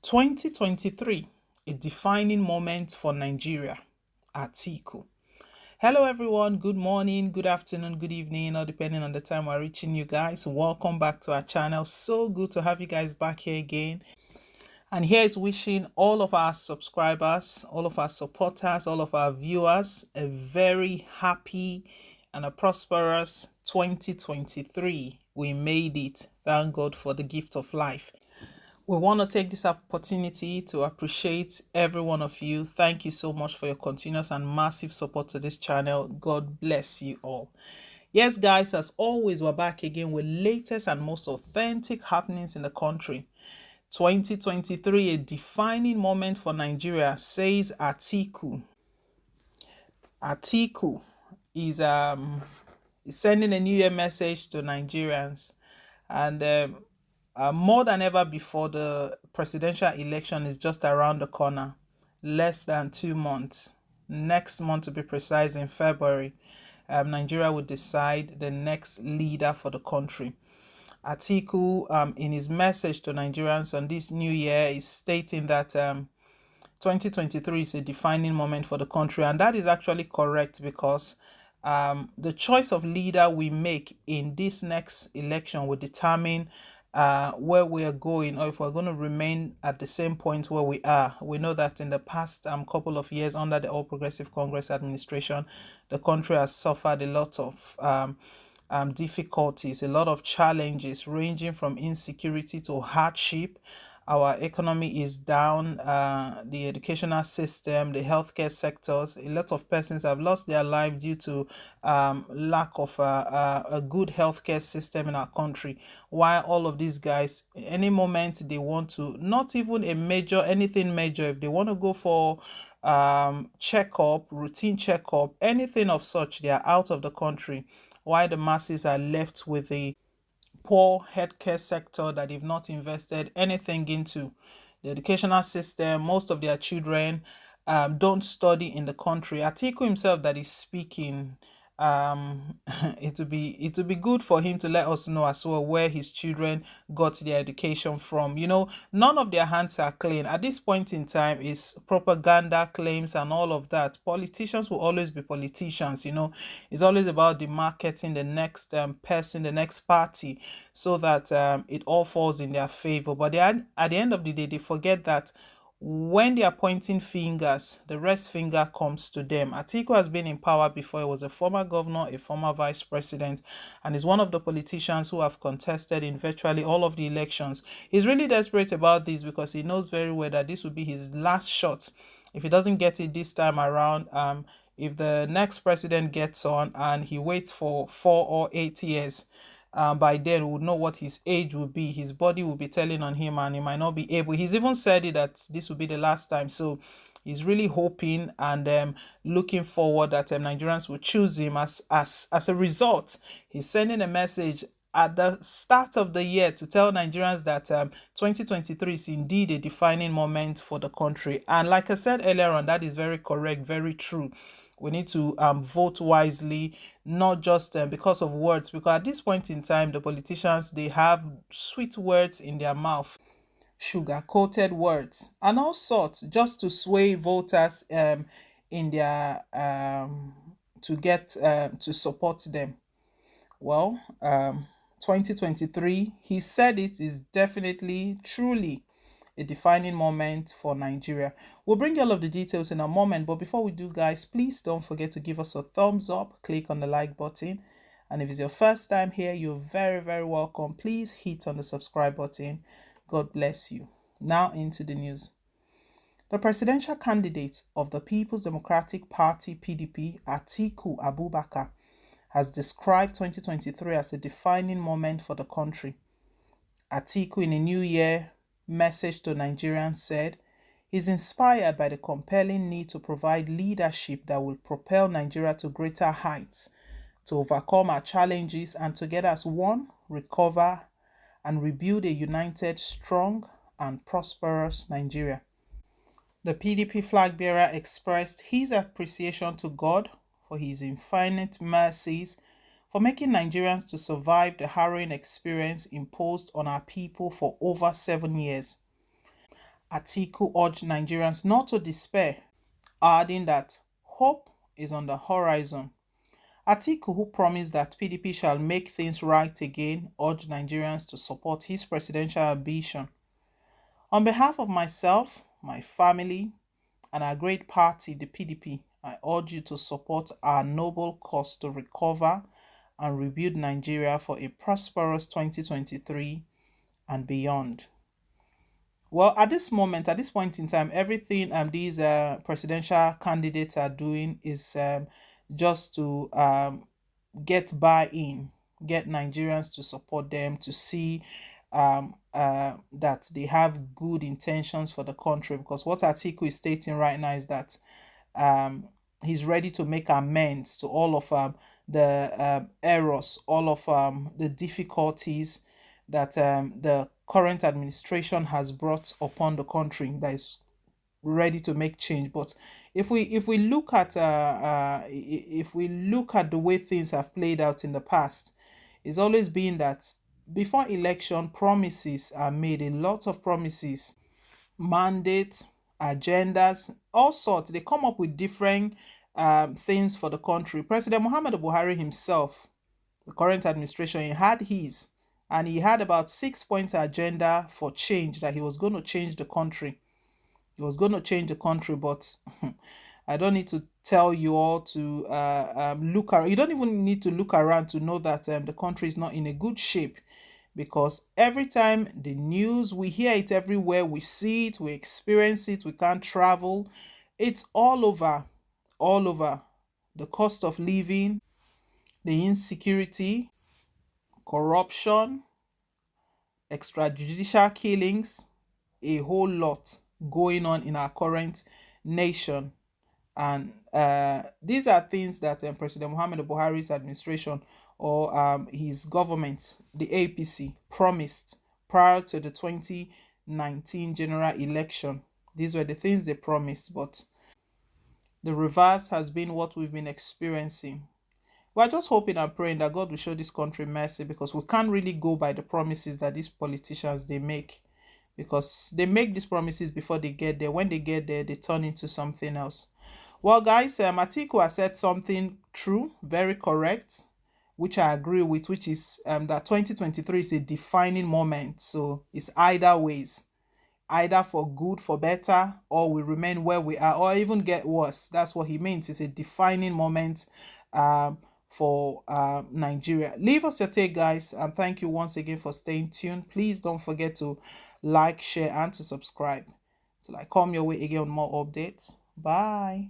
2023, a defining moment for Nigeria. Atiku. Hello, everyone. Good morning, good afternoon, good evening, or depending on the time we're reaching you guys. Welcome back to our channel. So good to have you guys back here again. And here is wishing all of our subscribers, all of our supporters, all of our viewers a very happy and a prosperous 2023. We made it. Thank God for the gift of life. We want to take this opportunity to appreciate every one of you. Thank you so much for your continuous and massive support to this channel. God bless you all. Yes, guys, as always, we're back again with latest and most authentic happenings in the country. 2023, a defining moment for Nigeria, says Atiku. Atiku is sending a New Year message to Nigerians, and more than ever before, the presidential election is just around the corner, less than 2 months. Next month, to be precise, in February, Nigeria will decide the next leader for the country. Atiku, in his message to Nigerians on this new year, is stating that 2023 is a defining moment for the country, and that is actually correct because the choice of leader we make in this next election will determine where we are going, or if we're going to remain at the same point where we are. We know that in the past couple of years under the All Progressive Congress administration, the country has suffered a lot of difficulties, a lot of challenges ranging from insecurity to hardship. Our economy is down, the educational system, the healthcare sectors. A lot of persons have lost their life due to lack of a good healthcare system in our country. While all of these guys, any moment they want to, not even anything major, if they want to go for checkup, routine checkup, anything of such, they are out of the country, while the masses are left with a poor healthcare sector that they've not invested anything into. The educational system, most of their children don't study in the country. Atiku himself that is speaking, it would be good for him to let us know as well where his children got their education from. None of their hands are clean at this point in time. Is propaganda claims and all of that. Politicians will always be politicians. It's always about the marketing, the next person, the next party, so that it all falls in their favor. But at the end of the day, they forget that when they are pointing fingers, the rest finger comes to them. Atiku has been in power before. He was a former governor, a former vice president, and is one of the politicians who have contested in virtually all of the elections. He's really desperate about this because he knows very well that this will be his last shot. If he doesn't get it this time around, if the next president gets on and he waits for 4 or 8 years, by then we would know what his age will be. His body will be telling on him, and he might not be able. He's even said it that this will be the last time. So he's really hoping and looking forward that Nigerians will choose him. As a result, he's sending a message at the start of the year to tell Nigerians that 2023 is indeed a defining moment for the country. And like I said earlier on, that is very correct, very true. We need to vote wisely, not just because of words, because at this point in time, the politicians, they have sweet words in their mouth, sugar-coated words, and all sorts, just to sway voters in their to get to support them. Well, 2023, he said it is definitely, truly a defining moment for Nigeria. We'll bring you all of the details in a moment, but before we do, guys, please don't forget to give us a thumbs up, click on the like button, and if it's your first time here, you're very, very welcome. Please hit on the subscribe button. God bless you. Now into the news. The presidential candidate of the People's Democratic Party (PDP), Atiku Abubakar, has described 2023 as a defining moment for the country. Atiku, in a New Year message to Nigerians, said he's inspired by the compelling need to provide leadership that will propel Nigeria to greater heights, to overcome our challenges, and together as one, recover and rebuild a united, strong, and prosperous Nigeria. The PDP flag bearer expressed his appreciation to God for his infinite mercies, for making Nigerians to survive the harrowing experience imposed on our people for over 7 years. Atiku urged Nigerians not to despair, adding that hope is on the horizon. Atiku, who promised that PDP shall make things right again, urged Nigerians to support his presidential ambition. On behalf of myself, my family, and our great party, the PDP, I urge you to support our noble cause to recover and rebuild Nigeria for a prosperous 2023 and beyond. Well, at this moment, at this point in time, everything these presidential candidates are doing is just to get buy-in, get Nigerians to support them, to see that they have good intentions for the country. Because what Atiku is stating right now is that um, he's ready to make amends to all of the errors, all of the difficulties that the current administration has brought upon the country, that is ready to make change. But if we look at if we look at the way things have played out in the past, it's always been that before election, promises are made, a lot of promises, mandates, agendas, all sorts. They come up with different things for the country. President Muhammadu Buhari himself, the current administration, he had his, and he had about 6 point agenda for change, that he was going to change the country. He was going to change the country, but I don't need to tell you all to look around. You don't even need to look around to know that the country is not in a good shape, because every time the news, we hear it everywhere, we see it, we experience it, we can't travel. It's all over, all over. The cost of living, the insecurity, corruption, extrajudicial killings, a whole lot going on in our current nation. And these are things that President Muhammadu Buhari's administration, or his government, the APC, promised prior to the 2019 general election. These were the things they promised, but the reverse has been what we've been experiencing. We're just hoping and praying that God will show this country mercy, because we can't really go by the promises that these politicians they make, because they make these promises before they get there. When they get there, they turn into something else. Well, guys, Atiku has said something true, very correct, which I agree with, which is that 2023 is a defining moment. So it's either ways, either for good, for better, or we remain where we are, or even get worse. That's what he means. It's a defining moment for Nigeria. Leave us your take, guys, and thank you once again for staying tuned. Please don't forget to like, share, and to subscribe till I come your way again with more updates. Bye.